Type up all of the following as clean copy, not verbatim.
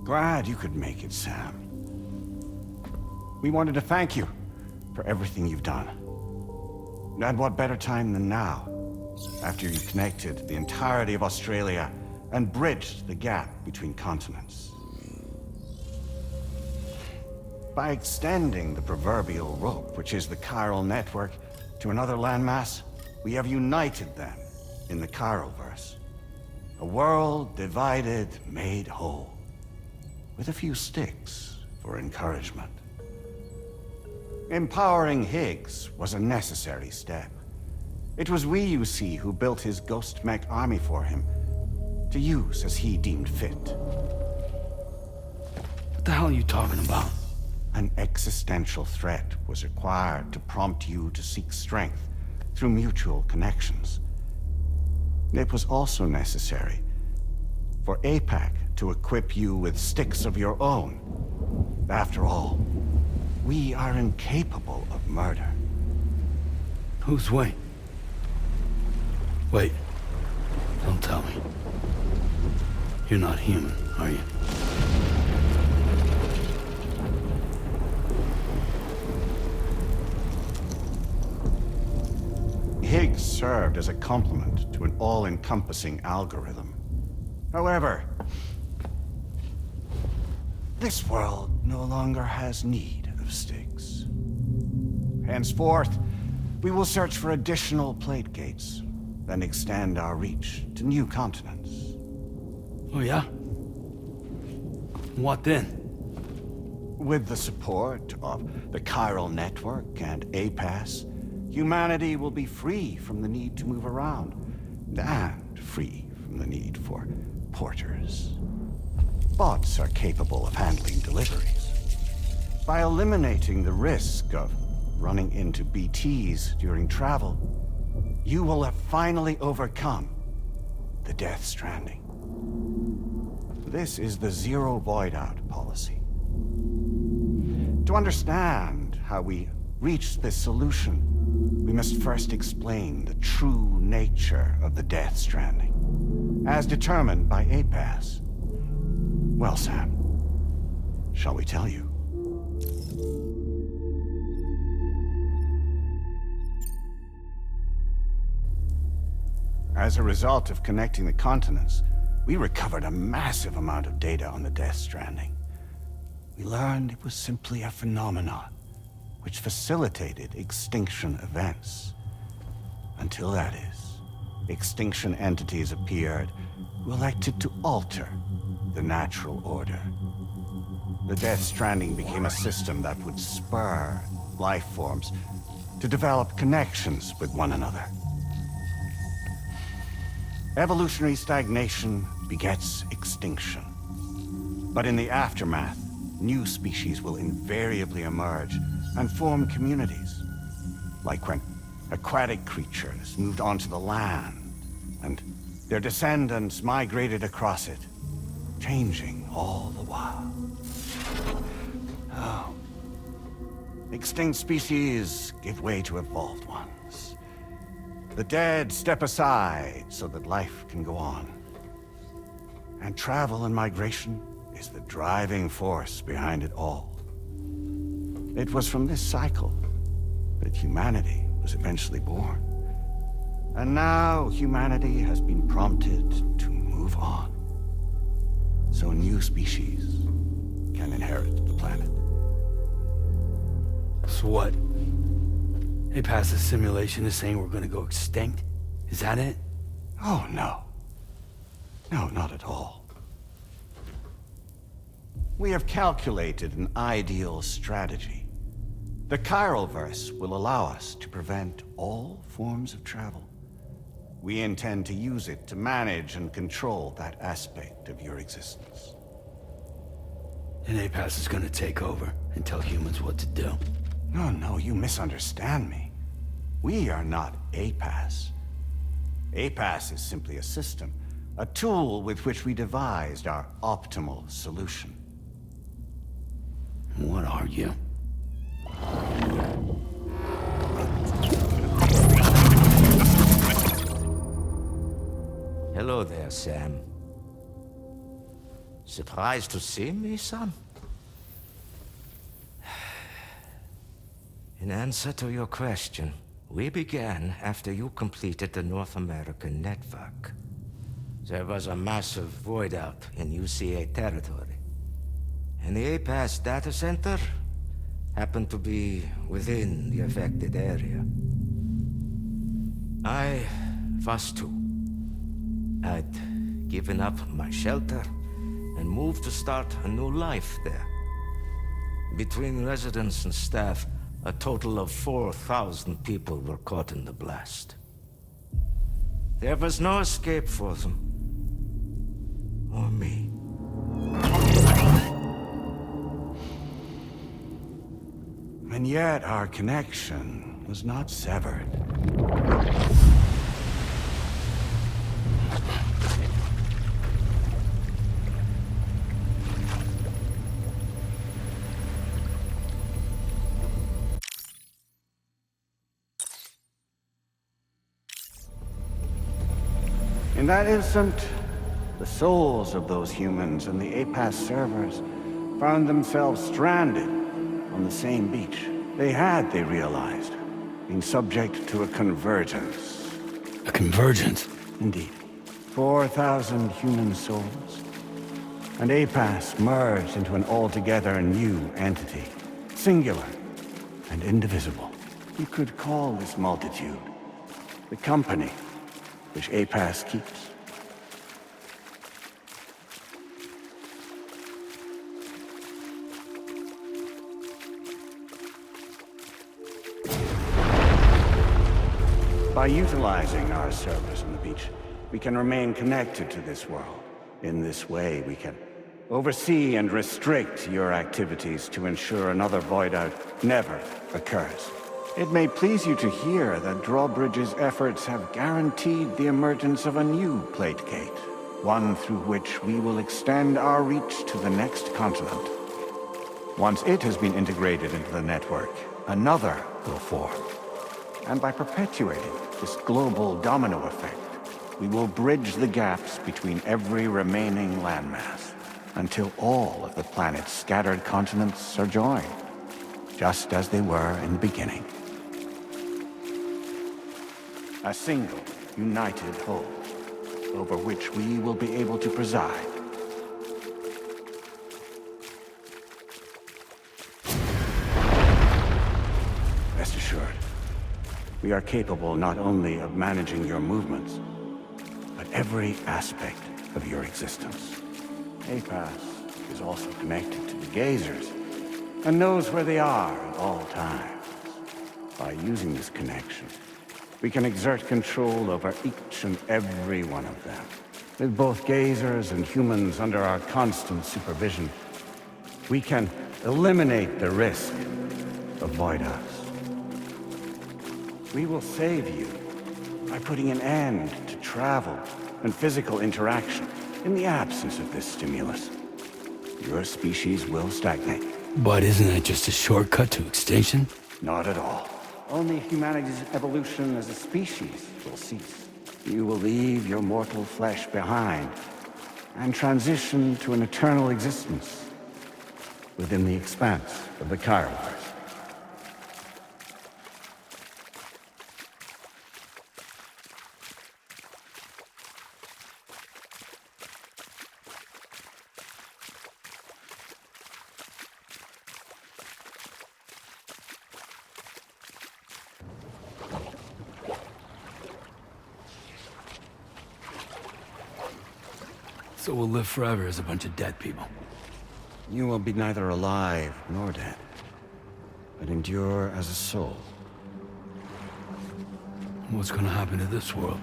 Glad you could make it, Sam. We wanted to thank you for everything you've done. And what better time than now, after you connected the entirety of Australia and bridged the gap between continents. By extending the proverbial rope, which is the chiral network, to another landmass, we have united them in the Chiroverse. A world divided, made whole. With a few sticks for encouragement. Empowering Higgs was a necessary step. It was we, you see, who built his ghost mech army for him, to use as he deemed fit. What the hell are you talking about? An existential threat was required to prompt you to seek strength through mutual connections. It was also necessary for APAC to equip you with sticks of your own. After all, we are incapable of murder. Who's we? Wait. Don't tell me. You're not human, are you? Higgs served as a complement to an all-encompassing algorithm. However, this world no longer has need of sticks. Henceforth, we will search for additional plate gates, then extend our reach to new continents. Oh yeah? What then? With the support of the chiral network and APAS, humanity will be free from the need to move around, and free from the need for porters. Bots are capable of handling deliveries. By eliminating the risk of running into BTs during travel, you will have finally overcome the Death Stranding. This is the Zero Void-Out policy. To understand how we reached this solution, we must first explain the true nature of the Death Stranding, as determined by APAS. Well, Sam, shall we tell you? As a result of connecting the continents, we recovered a massive amount of data on the Death Stranding. We learned it was simply a phenomenon which facilitated extinction events. Until that is, extinction entities appeared who elected to alter the natural order. The Death Stranding became a system that would spur life forms to develop connections with one another. Evolutionary stagnation begets extinction. But in the aftermath, new species will invariably emerge and form communities. Like when aquatic creatures moved onto the land, and their descendants migrated across it, changing all the while. Oh. Extinct species give way to evolved ones. The dead step aside so that life can go on. And travel and migration is the driving force behind it all. It was from this cycle that humanity was eventually born. And now humanity has been prompted to move on, so new species can inherit the planet. So what? They passed the simulation is saying we're gonna go extinct? Is that it? Oh, no. No, not at all. We have calculated an ideal strategy. The Chiroverse will allow us to prevent all forms of travel. We intend to use it to manage and control that aspect of your existence. And APAS is gonna take over and tell humans what to do. No, no, you misunderstand me. We are not APAS. APAS is simply a system, a tool with which we devised our optimal solution. What are you? Hello there, Sam. Surprised to see me, son? In answer to your question, we began after you completed the North American network. There was a massive void out in UCA territory. And the APAS data center happened to be within the affected area. I was too. I'd given up my shelter and moved to start a new life there. Between residents and staff, a total of 4,000 people were caught in the blast. There was no escape for them. Or me. And yet our connection was not severed. In that instant, the souls of those humans and the APAS servers found themselves stranded on the same beach. They realized, been subject to a convergence. A convergence? Indeed. 4,000 human souls. And APAS merged into an altogether new entity. Singular and indivisible. You could call this multitude the company which APAS keeps. By utilizing our servers on the beach, we can remain connected to this world. In this way, we can oversee and restrict your activities to ensure another void out never occurs. It may please you to hear that Drawbridge's efforts have guaranteed the emergence of a new plate gate, one through which we will extend our reach to the next continent. Once it has been integrated into the network, another will form. And by perpetuating this global domino effect, we will bridge the gaps between every remaining landmass until all of the planet's scattered continents are joined, just as they were in the beginning. A single, united whole, over which we will be able to preside. Rest assured, we are capable not only of managing your movements, but every aspect of your existence. APAS is also connected to the gazers, and knows where they are at all times. By using this connection, we can exert control over each and every one of them. With both gazers and humans under our constant supervision, we can eliminate the risk of void outs. We will save you by putting an end to travel and physical interaction in the absence of this stimulus. Your species will stagnate. But isn't that just a shortcut to extinction? Not at all. Only humanity's evolution as a species will cease. You will leave your mortal flesh behind and transition to an eternal existence within the expanse of the Chiroverse. So we'll live forever as a bunch of dead people. You will be neither alive nor dead, but endure as a soul. What's gonna happen to this world?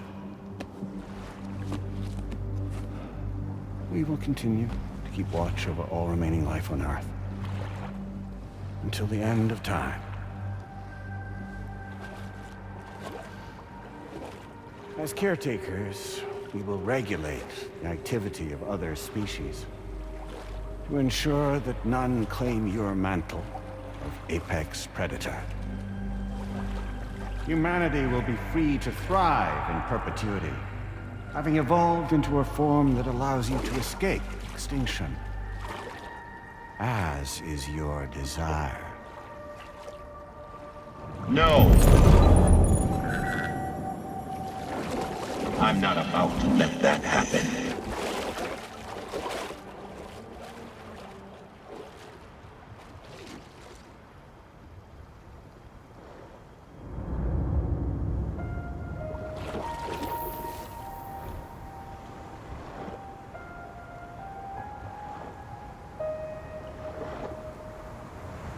We will continue to keep watch over all remaining life on Earth. Until the end of time. As caretakers, we will regulate the activity of other species to ensure that none claim your mantle of apex predator. Humanity will be free to thrive in perpetuity, having evolved into a form that allows you to escape extinction, as is your desire. No! I'm not about to let that happen.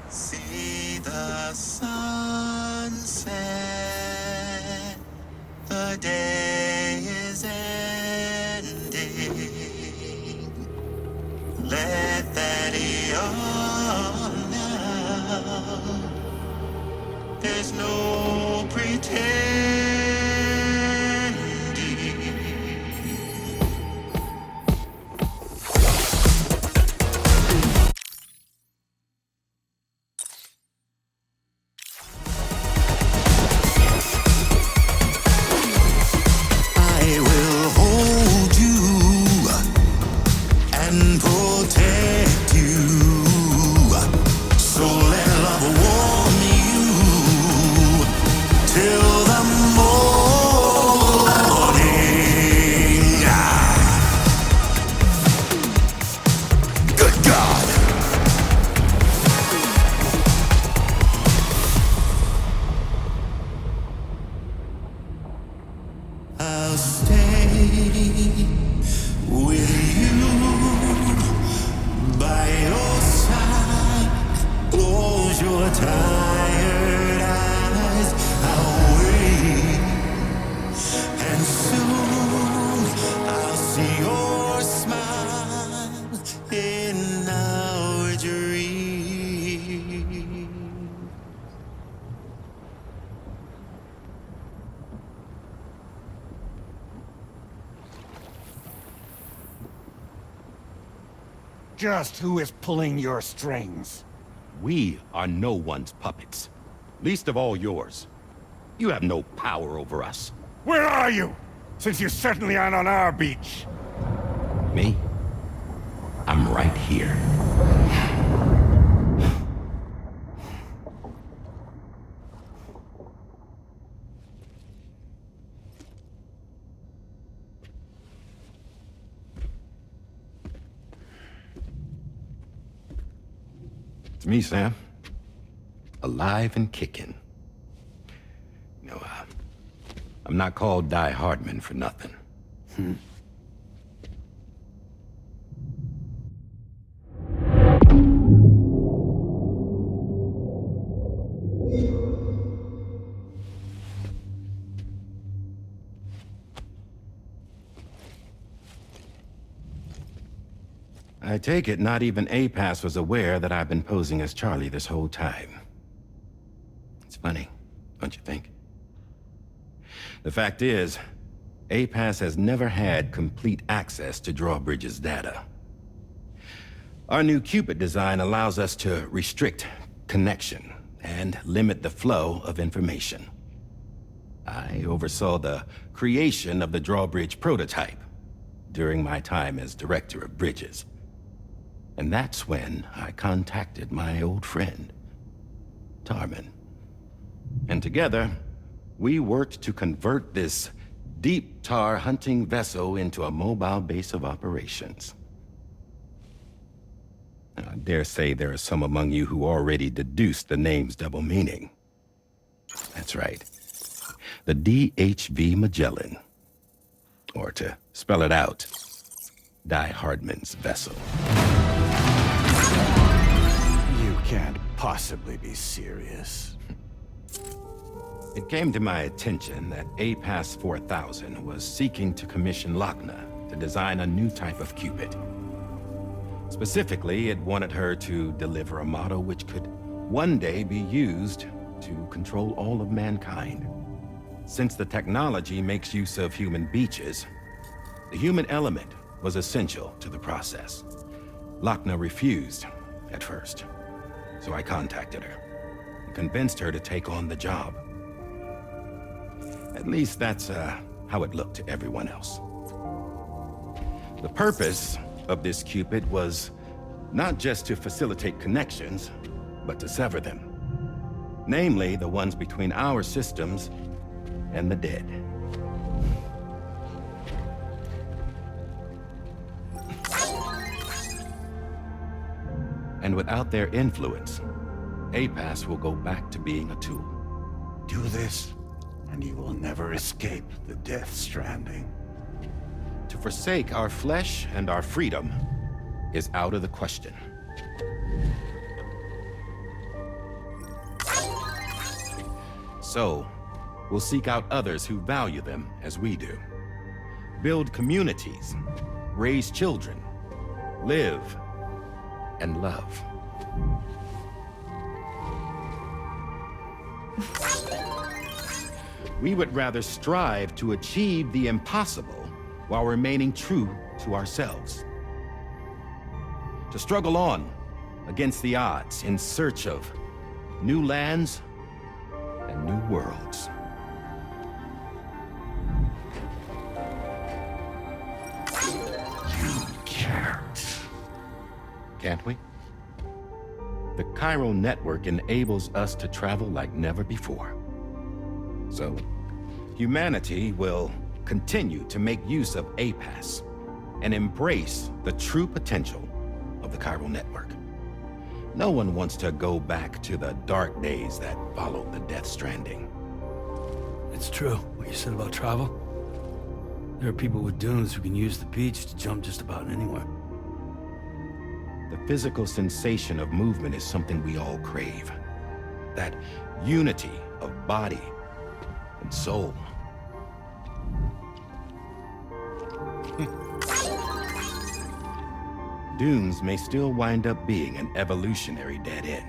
See the sunset, the day is ending. Let that yawn now. There's no pretending. I will hold you and protect you. So let love warm you till the morning. Good God. I'll stay with you by your side. Close your tired eyes. I'll wait, and soon I'll see your smile in our dream. Just who is pulling your strings? We are no one's puppets. Least of all yours. You have no power over us. Where are you? Since you certainly aren't on our beach. Me? I'm right here. It's me, Sam. Alive and kicking. No, I'm not called Die Hardman for nothing. I take it not even APAS was aware that I've been posing as Charlie this whole time. It's funny, don't you think? The fact is, APAS has never had complete access to Drawbridge's data. Our new Cupid design allows us to restrict connection and limit the flow of information. I oversaw the creation of the Drawbridge prototype during my time as Director of Bridges. And that's when I contacted my old friend, Tarman. And together, we worked to convert this deep tar hunting vessel into a mobile base of operations. I dare say there are some among you who already deduced the name's double meaning. That's right. The DHV Magellan. Or to spell it out, Die Hardman's vessel. You can't possibly be serious. It came to my attention that APAS 4000 was seeking to commission Lochna to design a new type of Cupid. Specifically, it wanted her to deliver a model which could one day be used to control all of mankind. Since the technology makes use of human beaches, the human element was essential to the process. Lochner refused at first, so I contacted her and convinced her to take on the job. At least that's how it looked to everyone else. The purpose of this Cupid was not just to facilitate connections, but to sever them. Namely, the ones between our systems and the dead. And without their influence, APAS will go back to being a tool. Do this, and you will never escape the death stranding. To forsake our flesh and our freedom is out of the question. So, we'll seek out others who value them as we do. Build communities, raise children, live, and love. We would rather strive to achieve the impossible while remaining true to ourselves. To struggle on against the odds in search of new lands and new worlds. You can't. Can't we? The chiral network enables us to travel like never before. So, humanity will continue to make use of APAS and embrace the true potential of the chiral network. No one wants to go back to the dark days that followed the death stranding. It's true, what you said about travel. There are people with dunes who can use the beach to jump just about anywhere. The physical sensation of movement is something we all crave. That unity of body and soul. Dunes may still wind up being an evolutionary dead end.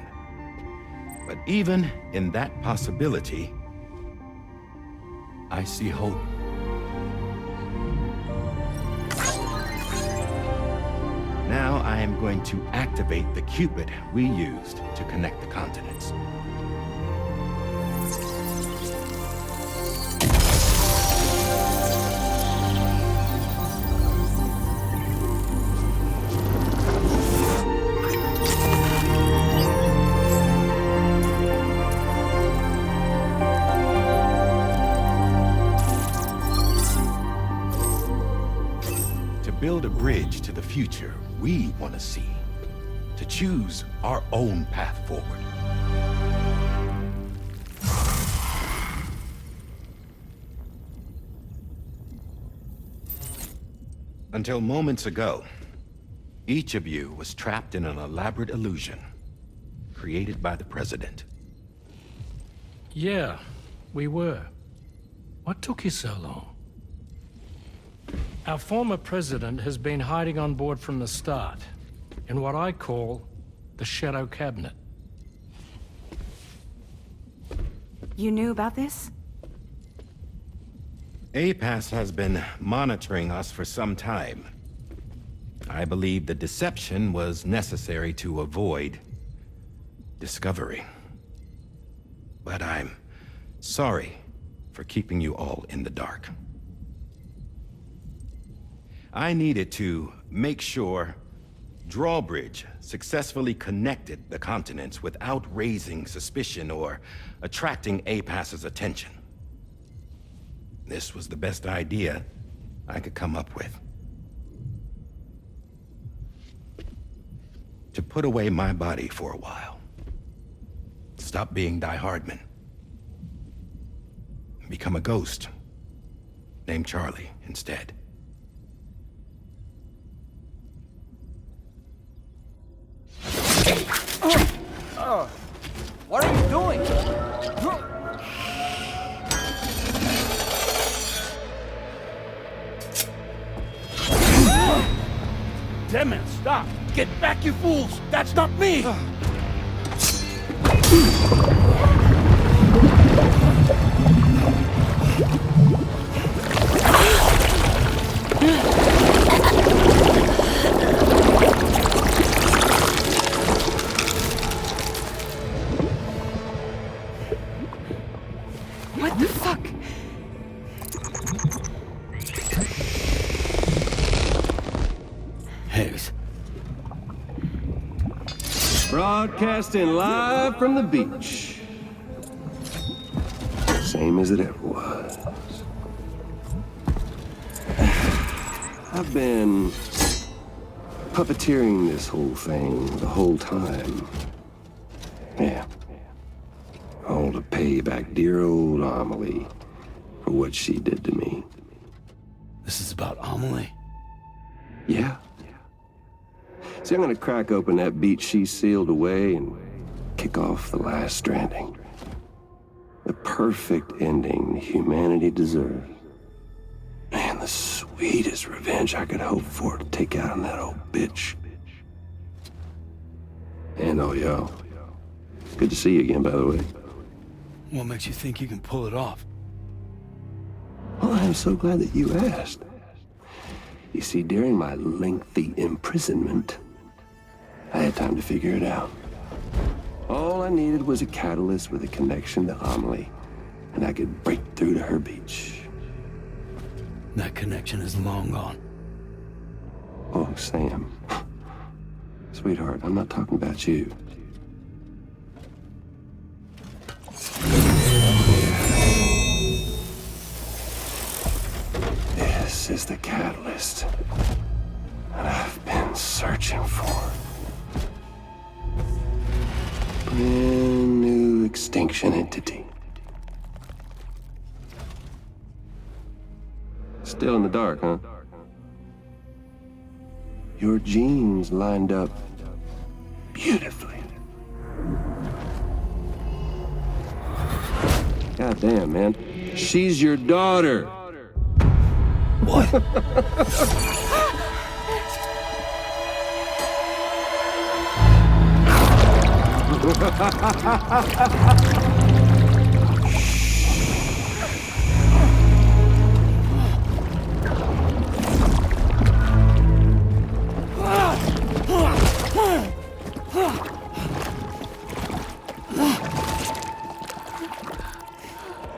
But even in that possibility, I see hope. Now I am going to activate the Cupid we used to connect the continents. Build a bridge to the future we want to see, to choose our own path forward. Until moments ago, each of you was trapped in an elaborate illusion created by the President. Yeah, we were. What took you so long? Our former president has been hiding on board from the start, in what I call the Shadow Cabinet. You knew about this? APAS has been monitoring us for some time. I believe the deception was necessary to avoid discovery. But I'm sorry for keeping you all in the dark. I needed to make sure Drawbridge successfully connected the continents without raising suspicion or attracting APAS's attention. This was the best idea I could come up with. To put away my body for a while. Stop being Die Hardman. Become a ghost. Named Charlie instead. What are you doing? Damn it, stop! Get back, you fools! That's not me! What the fuck? Higgs. Broadcasting live from the beach. Same as it ever was. I've been puppeteering this whole thing the whole time. Yeah. All to pay back dear old Amelie for what she did to me. This is about Amelie. Yeah. See, I'm gonna crack open that beach she sealed away and kick off the last Stranding. The perfect ending humanity deserves. Man, the sweetest revenge I could hope for to take out on that old bitch. And oh, y'all. Good to see you again, by the way. What makes you think you can pull it off? Well, I'm so glad that you asked. You see, during my lengthy imprisonment, I had time to figure it out. All I needed was a catalyst with a connection to Amelie, and I could break through to her beach. That connection is long gone. Oh, Sam. Sweetheart, I'm not talking about you. This is the catalyst that I've been searching for. Brand new extinction entity. Still in the dark, huh? Your genes lined up beautifully. God damn, man. She's your daughter. What?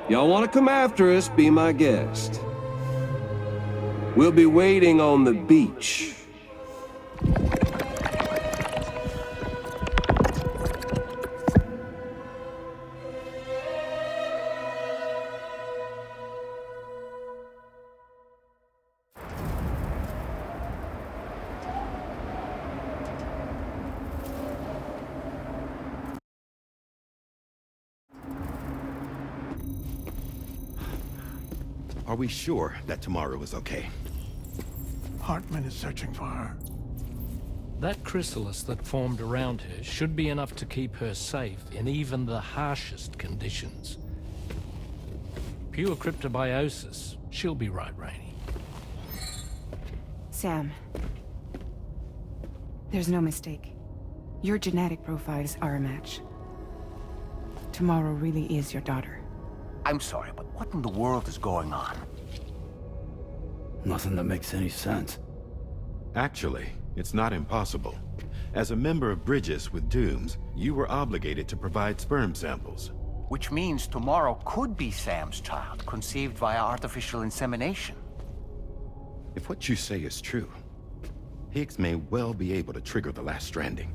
Y'all want to come after us, be my guest. We'll be waiting on the beach. Are we sure that tomorrow is okay? Hartman is searching for her. That chrysalis that formed around her should be enough to keep her safe in even the harshest conditions. Pure cryptobiosis. She'll be right, Rainey. Sam. There's no mistake. Your genetic profiles are a match. Tomorrow really is your daughter. I'm sorry, but what in the world is going on? Nothing that makes any sense. Actually, it's not impossible. As a member of Bridges with Dooms, you were obligated to provide sperm samples. Which means tomorrow could be Sam's child, conceived via artificial insemination. If what you say is true, Higgs may well be able to trigger the last Stranding.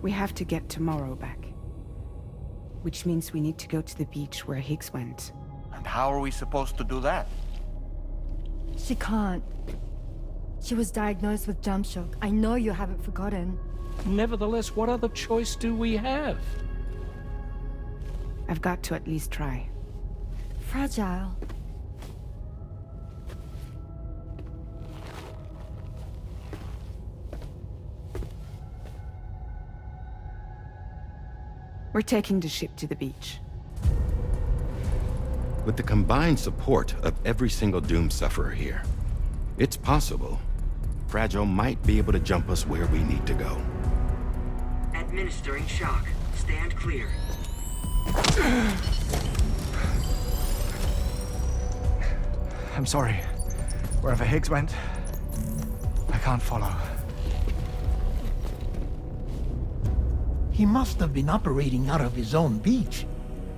We have to get tomorrow back. Which means we need to go to the beach where Higgs went. And how are we supposed to do that? She can't. She was diagnosed with jump shock. I know you haven't forgotten. Nevertheless, what other choice do we have? I've got to at least try. Fragile. We're taking the ship to the beach. With the combined support of every single Doom sufferer here, it's possible Fragile might be able to jump us where we need to go. Administering shock. Stand clear. I'm sorry. Wherever Higgs went, I can't follow. He must have been operating out of his own beach,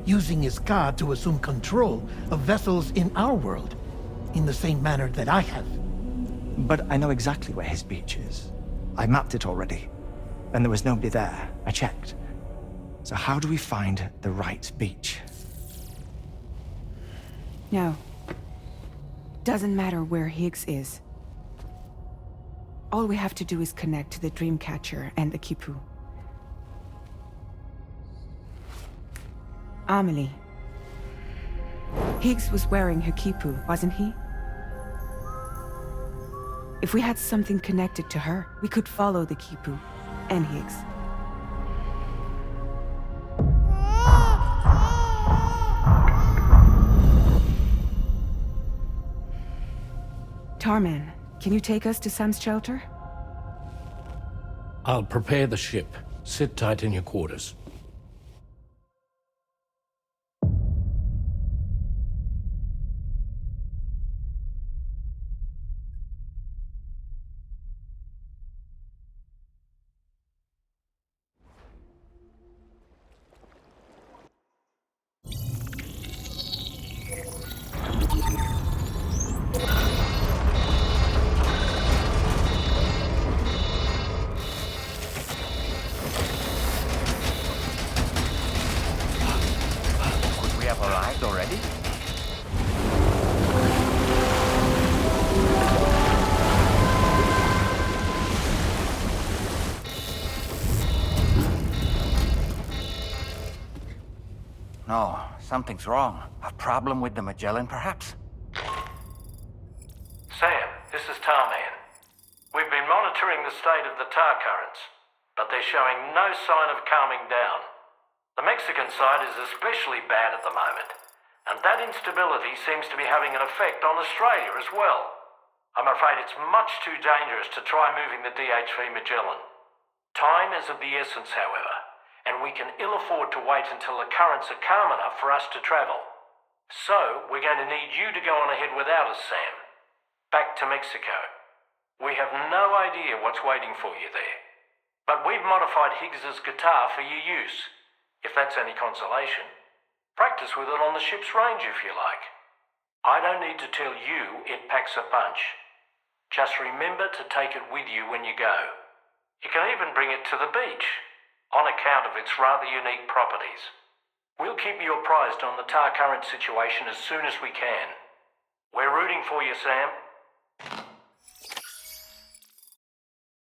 using his car to assume control of vessels in our world, in the same manner that I have. But I know exactly where his beach is. I mapped it already, and there was nobody there. I checked. So how do we find the right beach? No. Doesn't matter where Higgs is. All we have to do is connect to the Dreamcatcher and the Kipu. Amelie. Higgs was wearing her Kipu, wasn't he? If we had something connected to her, we could follow the Kipu and Higgs. Tarman, can you take us to Sam's shelter? I'll prepare the ship. Sit tight in your quarters. Could we have arrived already? No, something's wrong. A problem with the Magellan, perhaps? Sam, this is Tarman. We've been monitoring the state of the tar currents, but they're showing no sign of calming down. The Mexican side is especially bad at the moment, and that instability seems to be having an effect on Australia as well. I'm afraid it's much too dangerous to try moving the DHV Magellan. Time is of the essence, however, and we can ill afford to wait until the currents are calm enough for us to travel. So, we're going to need you to go on ahead without us, Sam. Back to Mexico. We have no idea what's waiting for you there. But we've modified Higgs's guitar for your use, if that's any consolation. Practice with it on the ship's range if you like. I don't need to tell you it packs a punch. Just remember to take it with you when you go. You can even bring it to the beach, on account of its rather unique properties. We'll keep you apprised on the tar current situation as soon as we can. We're rooting for you, Sam.